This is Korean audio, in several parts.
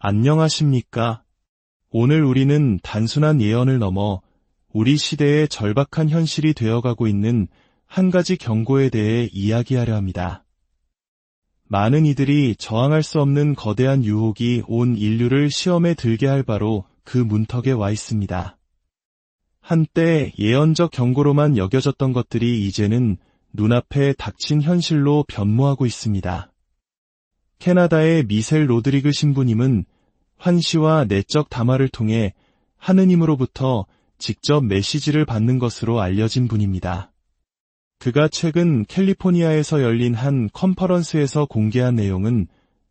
안녕하십니까? 오늘 우리는 단순한 예언을 넘어 우리 시대의 절박한 현실이 되어가고 있는 한 가지 경고에 대해 이야기하려 합니다. 많은 이들이 저항할 수 없는 거대한 유혹이 온 인류를 시험에 들게 할 바로 그 문턱에 와 있습니다. 한때 예언적 경고로만 여겨졌던 것들이 이제는 눈앞에 닥친 현실로 변모하고 있습니다. 캐나다의 미셀 로드리그 신부님은 환시와 내적 담화를 통해 하느님으로부터 직접 메시지를 받는 것으로 알려진 분입니다. 그가 최근 캘리포니아에서 열린 한 컨퍼런스에서 공개한 내용은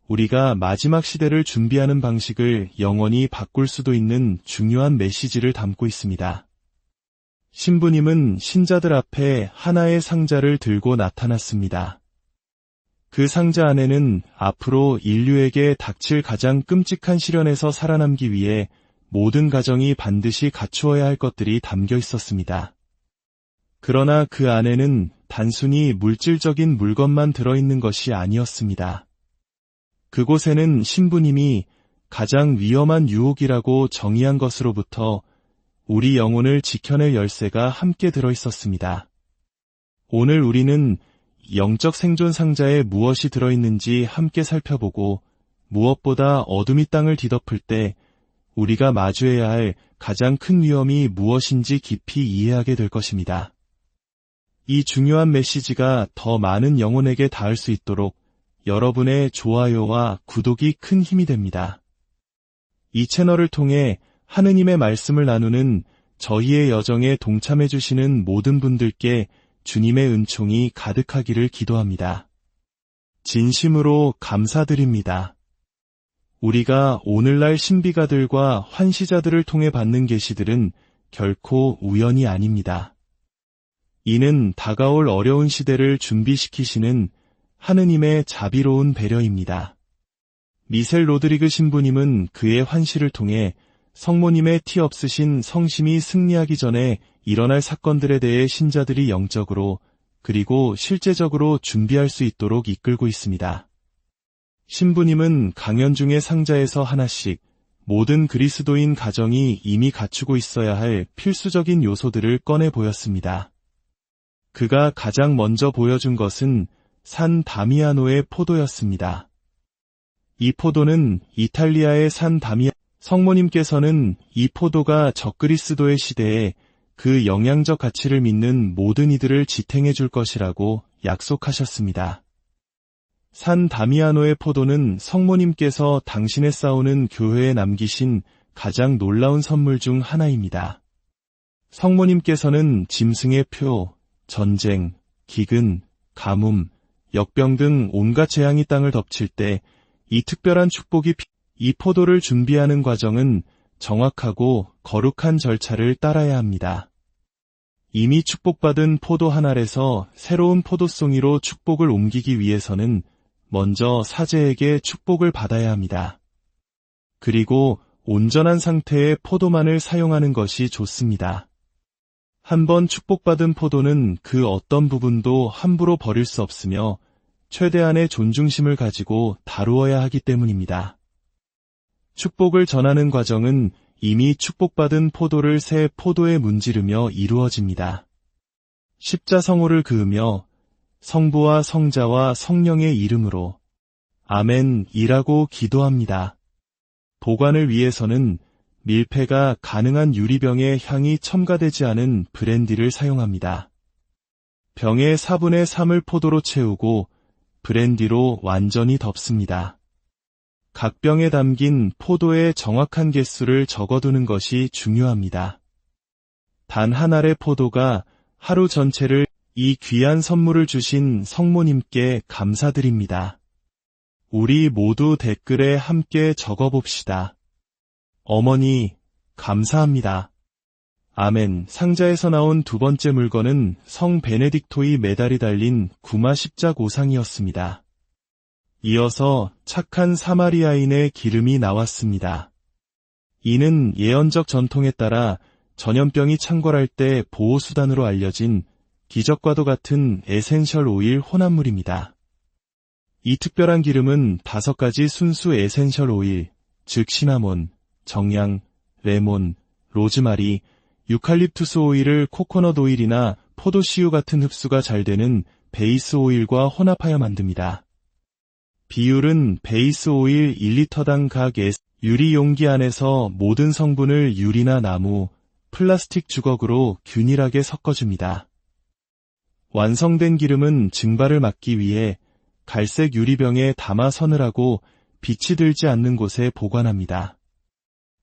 우리가 마지막 시대를 준비하는 방식을 영원히 바꿀 수도 있는 중요한 메시지를 담고 있습니다. 신부님은 신자들 앞에 하나의 상자를 들고 나타났습니다. 그 상자 안에는 앞으로 인류에게 닥칠 가장 끔찍한 시련에서 살아남기 위해 모든 가정이 반드시 갖추어야 할 것들이 담겨 있었습니다. 그러나 그 안에는 단순히 물질적인 물건만 들어있는 것이 아니었습니다. 그곳에는 신부님이 가장 위험한 유혹이라고 정의한 것으로부터 우리 영혼을 지켜낼 열쇠가 함께 들어있었습니다. 오늘 우리는 영적 생존 상자에 무엇이 들어있는지 함께 살펴보고 무엇보다 어둠이 땅을 뒤덮을 때 우리가 마주해야 할 가장 큰 위험이 무엇인지 깊이 이해하게 될 것입니다. 이 중요한 메시지가 더 많은 영혼에게 닿을 수 있도록 여러분의 좋아요와 구독이 큰 힘이 됩니다. 이 채널을 통해 하느님의 말씀을 나누는 저희의 여정에 동참해 주시는 모든 분들께 주님의 은총이 가득하기를 기도합니다. 진심으로 감사드립니다. 우리가 오늘날 신비가들과 환시자들을 통해 받는 계시들은 결코 우연이 아닙니다. 이는 다가올 어려운 시대를 준비시키시는 하느님의 자비로운 배려입니다. 미셀 로드리그 신부님은 그의 환시를 통해 성모님의 티 없으신 성심이 승리하기 전에 일어날 사건들에 대해 신자들이 영적으로 그리고 실제적으로 준비할 수 있도록 이끌고 있습니다. 신부님은 강연 중에 상자에서 하나씩 모든 그리스도인 가정이 이미 갖추고 있어야 할 필수적인 요소들을 꺼내 보였습니다. 그가 가장 먼저 보여준 것은 산 다미아노의 포도였습니다. 이 포도는 이탈리아의 산 다미아노 성모님께서는 이 포도가 적그리스도의 시대에 그 영양적 가치를 믿는 모든 이들을 지탱해 줄 것이라고 약속하셨습니다. 산 다미아노의 포도는 성모님께서 당신의 싸우는 교회에 남기신 가장 놀라운 선물 중 하나입니다. 성모님께서는 짐승의 표, 전쟁, 기근, 가뭄, 역병 등 온갖 재앙이 땅을 덮칠 때 이 특별한 축복이 이 포도를 준비하는 과정은 정확하고 거룩한 절차를 따라야 합니다. 이미 축복받은 포도 한 알에서 새로운 포도송이로 축복을 옮기기 위해서는 먼저 사제에게 축복을 받아야 합니다. 그리고 온전한 상태의 포도만을 사용하는 것이 좋습니다. 한번 축복받은 포도는 그 어떤 부분도 함부로 버릴 수 없으며 최대한의 존중심을 가지고 다루어야 하기 때문입니다. 축복을 전하는 과정은 이미 축복받은 포도를 새 포도에 문지르며 이루어집니다. 십자성호를 그으며 성부와 성자와 성령의 이름으로 아멘이라고 기도합니다. 보관을 위해서는 밀폐가 가능한 유리병에 향이 첨가되지 않은 브랜디를 사용합니다. 병의 4분의 3을 포도로 채우고 브랜디로 완전히 덮습니다. 각 병에 담긴 포도의 정확한 개수를 적어두는 것이 중요합니다. 단 한 알의 포도가 하루 전체를 이 귀한 선물을 주신 성모님께 감사드립니다. 우리 모두 댓글에 함께 적어봅시다. 어머니, 감사합니다. 아멘. 상자에서 나온 두 번째 물건은 성 베네딕토의 메달이 달린 구마 십자고상이었습니다. 이어서 착한 사마리아인의 기름이 나왔습니다. 이는 예언적 전통에 따라 전염병이 창궐할 때 보호수단으로 알려진 기적과도 같은 에센셜 오일 혼합물입니다. 이 특별한 기름은 5가지 순수 에센셜 오일, 즉 시나몬, 정향, 레몬, 로즈마리, 유칼립투스 오일을 코코넛 오일이나 포도씨유 같은 흡수가 잘 되는 베이스 오일과 혼합하여 만듭니다. 비율은 베이스 오일 1리터당 각 유리 용기 안에서 모든 성분을 유리나 나무, 플라스틱 주걱으로 균일하게 섞어줍니다. 완성된 기름은 증발을 막기 위해 갈색 유리병에 담아 서늘하고 빛이 들지 않는 곳에 보관합니다.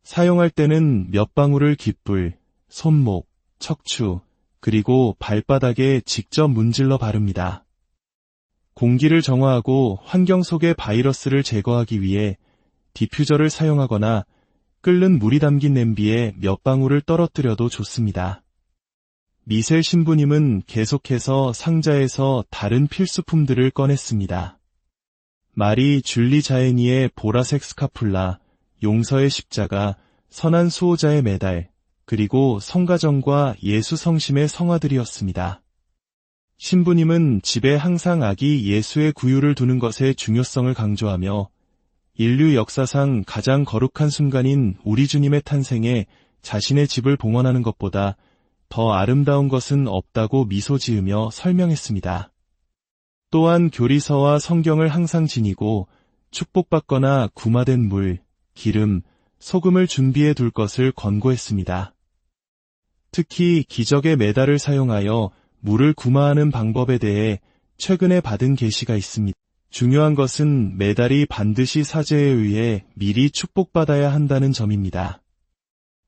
사용할 때는 몇 방울을 깃불, 손목, 척추, 그리고 발바닥에 직접 문질러 바릅니다. 공기를 정화하고 환경 속의 바이러스를 제거하기 위해 디퓨저를 사용하거나 끓는 물이 담긴 냄비에 몇 방울을 떨어뜨려도 좋습니다. 미셀 신부님은 계속해서 상자에서 다른 필수품들을 꺼냈습니다. 마리 줄리 자에니의 보라색 스카풀라, 용서의 십자가, 선한 수호자의 메달, 그리고 성가정과 예수 성심의 성화들이었습니다. 신부님은 집에 항상 아기 예수의 구유를 두는 것의 중요성을 강조하며 인류 역사상 가장 거룩한 순간인 우리 주님의 탄생에 자신의 집을 봉헌하는 것보다 더 아름다운 것은 없다고 미소 지으며 설명했습니다. 또한 교리서와 성경을 항상 지니고 축복받거나 구마된 물, 기름, 소금을 준비해 둘 것을 권고했습니다. 특히 기적의 메달을 사용하여 물을 구마하는 방법에 대해 최근에 받은 계시가 있습니다. 중요한 것은 메달이 반드시 사제에 의해 미리 축복받아야 한다는 점입니다.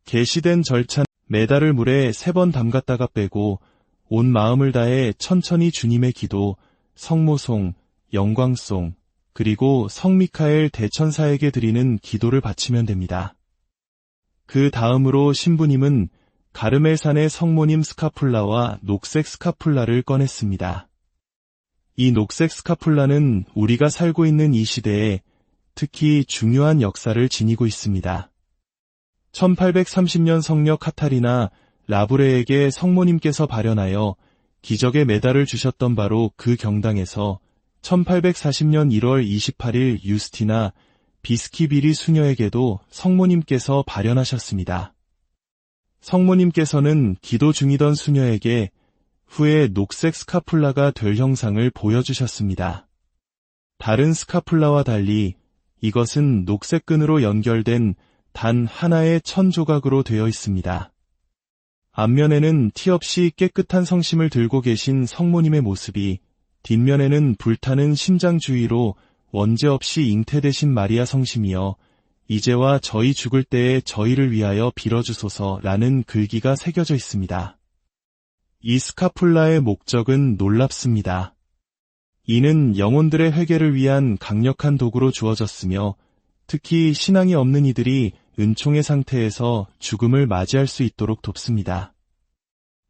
계시된 절차는 메달을 물에 3번 담갔다가 빼고 온 마음을 다해 천천히 주님의 기도, 성모송, 영광송, 그리고 성미카엘 대천사에게 드리는 기도를 바치면 됩니다. 그 다음으로 신부님은 가르멜산의 성모님 스카풀라와 녹색 스카풀라를 꺼냈습니다. 이 녹색 스카풀라는 우리가 살고 있는 이 시대에 특히 중요한 역사를 지니고 있습니다. 1830년 성녀 카타리나 라브레에게 성모님께서 발현하여 기적의 메달을 주셨던 바로 그 경당에서 1840년 1월 28일 유스티나 비스키비리 수녀에게도 성모님께서 발현하셨습니다. 성모님께서는 기도 중이던 수녀에게 후에 녹색 스카풀라가 될 형상을 보여주셨습니다. 다른 스카풀라와 달리 이것은 녹색 끈으로 연결된 단 하나의 천 조각으로 되어 있습니다. 앞면에는 티 없이 깨끗한 성심을 들고 계신 성모님의 모습이, 뒷면에는 불타는 심장 주위로 원죄 없이 잉태되신 마리아 성심이여 이제와 저희 죽을 때에 저희를 위하여 빌어주소서라는 글귀가 새겨져 있습니다. 이 스카풀라의 목적은 놀랍습니다. 이는 영혼들의 회개를 위한 강력한 도구로 주어졌으며 특히 신앙이 없는 이들이 은총의 상태에서 죽음을 맞이할 수 있도록 돕습니다.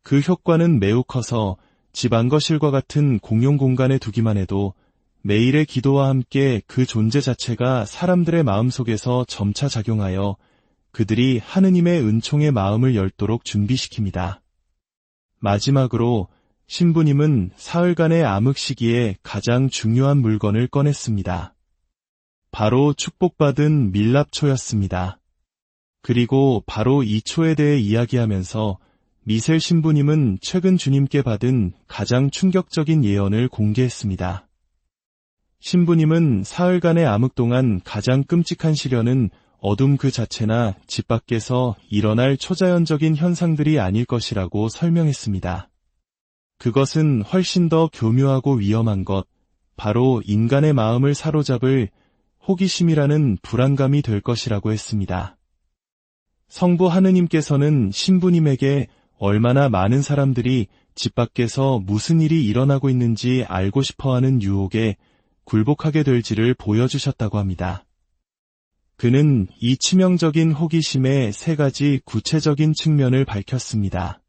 그 효과는 매우 커서 집 안거실과 같은 공용 공간에 두기만 해도 매일의 기도와 함께 그 존재 자체가 사람들의 마음속에서 점차 작용하여 그들이 하느님의 은총의 마음을 열도록 준비시킵니다. 마지막으로 신부님은 사흘간의 암흑 시기에 가장 중요한 물건을 꺼냈습니다. 바로 축복받은 밀랍초였습니다. 그리고 바로 이 초에 대해 이야기하면서 미셀 신부님은 최근 주님께 받은 가장 충격적인 예언을 공개했습니다. 신부님은 사흘간의 암흑 동안 가장 끔찍한 시련은 어둠 그 자체나 집 밖에서 일어날 초자연적인 현상들이 아닐 것이라고 설명했습니다. 그것은 훨씬 더 교묘하고 위험한 것, 바로 인간의 마음을 사로잡을 호기심이라는 불안감이 될 것이라고 했습니다. 성부 하느님께서는 신부님에게 얼마나 많은 사람들이 집 밖에서 무슨 일이 일어나고 있는지 알고 싶어하는 유혹에 굴복하게 될지를 보여주셨다고 합니다. 그는 이 치명적인 호기심의 3가지 구체적인 측면을 밝혔습니다.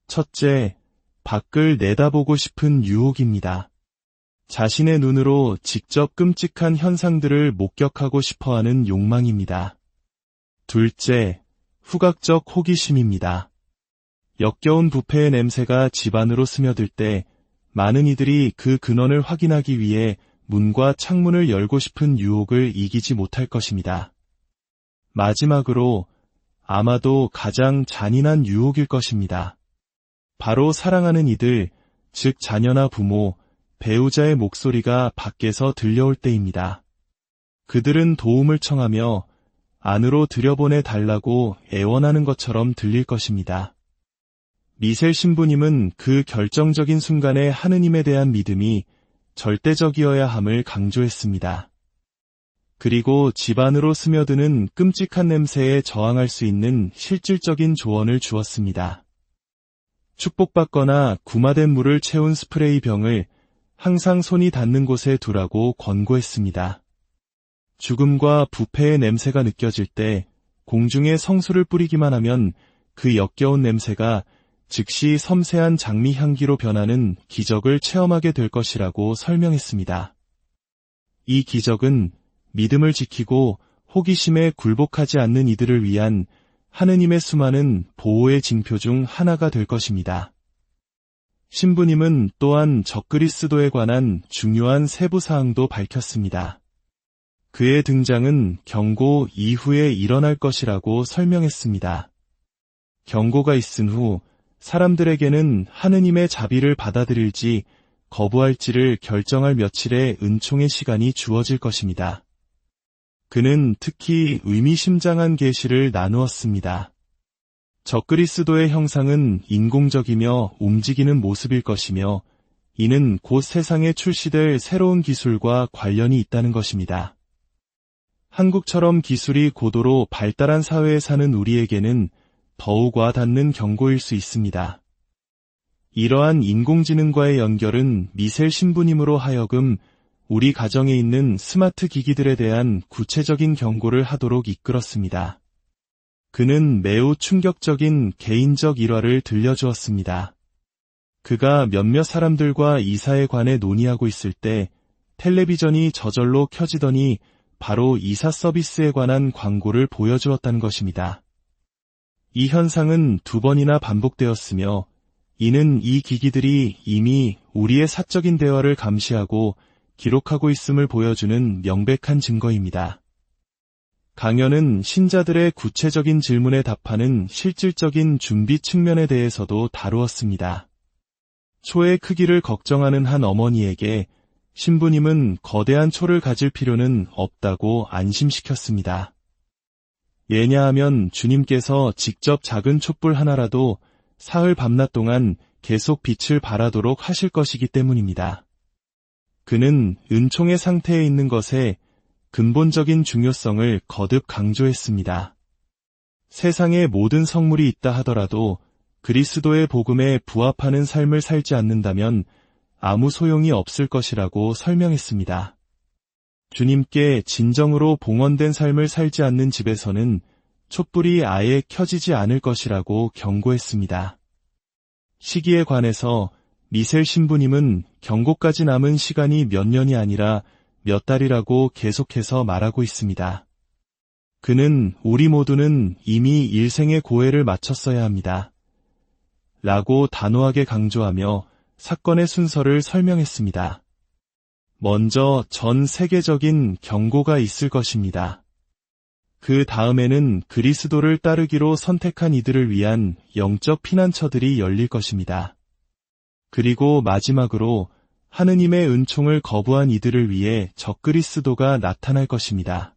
첫째, 밖을 내다보고 싶은 유혹입니다. 자신의 눈으로 직접 끔찍한 현상들을 목격하고 싶어하는 욕망입니다. 둘째, 후각적 호기심입니다. 역겨운 부패의 냄새가 집 안으로 스며들 때 많은 이들이 그 근원을 확인하기 위해 문과 창문을 열고 싶은 유혹을 이기지 못할 것입니다. 마지막으로 아마도 가장 잔인한 유혹일 것입니다. 바로 사랑하는 이들, 즉 자녀나 부모, 배우자의 목소리가 밖에서 들려올 때입니다. 그들은 도움을 청하며 안으로 들여보내 달라고 애원하는 것처럼 들릴 것입니다. 미셀 신부님은 그 결정적인 순간에 하느님에 대한 믿음이 절대적이어야 함을 강조했습니다. 그리고 집 안으로 스며드는 끔찍한 냄새에 저항할 수 있는 실질적인 조언을 주었습니다. 축복받거나 구마된 물을 채운 스프레이 병을 항상 손이 닿는 곳에 두라고 권고했습니다. 죽음과 부패의 냄새가 느껴질 때 공중에 성수를 뿌리기만 하면 그 역겨운 냄새가 즉시 섬세한 장미 향기로 변하는 기적을 체험하게 될 것이라고 설명했습니다. 이 기적은 믿음을 지키고 호기심에 굴복하지 않는 이들을 위한 하느님의 수많은 보호의 징표 중 하나가 될 것입니다. 신부님은 또한 적그리스도에 관한 중요한 세부사항도 밝혔습니다. 그의 등장은 경고 이후에 일어날 것이라고 설명했습니다. 경고가 있은 후 사람들에게는 하느님의 자비를 받아들일지 거부할지를 결정할 며칠의 은총의 시간이 주어질 것입니다. 그는 특히 의미심장한 계시를 나누었습니다. 적그리스도의 형상은 인공적이며 움직이는 모습일 것이며 이는 곧 세상에 출시될 새로운 기술과 관련이 있다는 것입니다. 한국처럼 기술이 고도로 발달한 사회에 사는 우리에게는 더욱 와닿는 경고일 수 있습니다. 이러한 인공지능과의 연결은 미셀 신부님으로 하여금 우리 가정에 있는 스마트 기기들에 대한 구체적인 경고를 하도록 이끌었습니다. 그는 매우 충격적인 개인적 일화를 들려주었습니다. 그가 몇몇 사람들과 이사에 관해 논의하고 있을 때 텔레비전이 저절로 켜지더니 바로 이사 서비스에 관한 광고를 보여주었다는 것입니다. 이 현상은 2번이나 반복되었으며 이는 이 기기들이 이미 우리의 사적인 대화를 감시하고 기록하고 있음을 보여주는 명백한 증거입니다. 강연은 신자들의 구체적인 질문에 답하는 실질적인 준비 측면에 대해서도 다루었습니다. 초의 크기를 걱정하는 한 어머니에게 신부님은 거대한 초를 가질 필요는 없다고 안심시켰습니다. 왜냐하면 주님께서 직접 작은 촛불 하나라도 사흘 밤낮 동안 계속 빛을 발하도록 하실 것이기 때문입니다. 그는 은총의 상태에 있는 것에 근본적인 중요성을 거듭 강조했습니다. 세상에 모든 성물이 있다 하더라도 그리스도의 복음에 부합하는 삶을 살지 않는다면 아무 소용이 없을 것이라고 설명했습니다. 주님께 진정으로 봉헌된 삶을 살지 않는 집에서는 촛불이 아예 켜지지 않을 것이라고 경고했습니다. 시기에 관해서 미셀 신부님은 경고까지 남은 시간이 몇 년이 아니라 몇 달이라고 계속해서 말하고 있습니다. 그는 우리 모두는 이미 일생의 고해를 마쳤어야 합니다. 라고 단호하게 강조하며 사건의 순서를 설명했습니다. 먼저 전 세계적인 경고가 있을 것입니다. 그 다음에는 그리스도를 따르기로 선택한 이들을 위한 영적 피난처들이 열릴 것입니다. 그리고 마지막으로 하느님의 은총을 거부한 이들을 위해 적그리스도가 나타날 것입니다.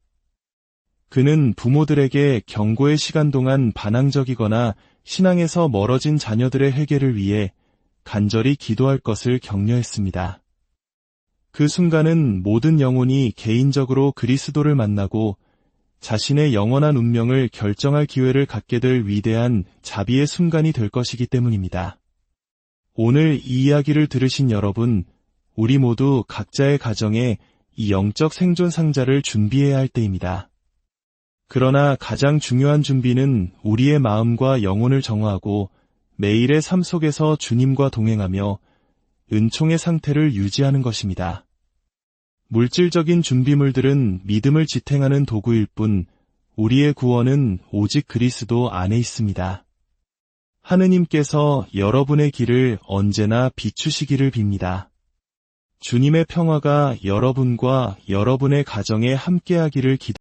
그는 부모들에게 경고의 시간 동안 반항적이거나 신앙에서 멀어진 자녀들의 회개를 위해 간절히 기도할 것을 격려했습니다. 그 순간은 모든 영혼이 개인적으로 그리스도를 만나고 자신의 영원한 운명을 결정할 기회를 갖게 될 위대한 자비의 순간이 될 것이기 때문입니다. 오늘 이 이야기를 들으신 여러분, 우리 모두 각자의 가정에 이 영적 생존 상자를 준비해야 할 때입니다. 그러나 가장 중요한 준비는 우리의 마음과 영혼을 정화하고 매일의 삶 속에서 주님과 동행하며 은총의 상태를 유지하는 것입니다. 물질적인 준비물들은 믿음을 지탱하는 도구일 뿐 우리의 구원은 오직 그리스도 안에 있습니다. 하느님께서 여러분의 길을 언제나 비추시기를 빕니다. 주님의 평화가 여러분과 여러분의 가정에 함께하기를 기도합니다.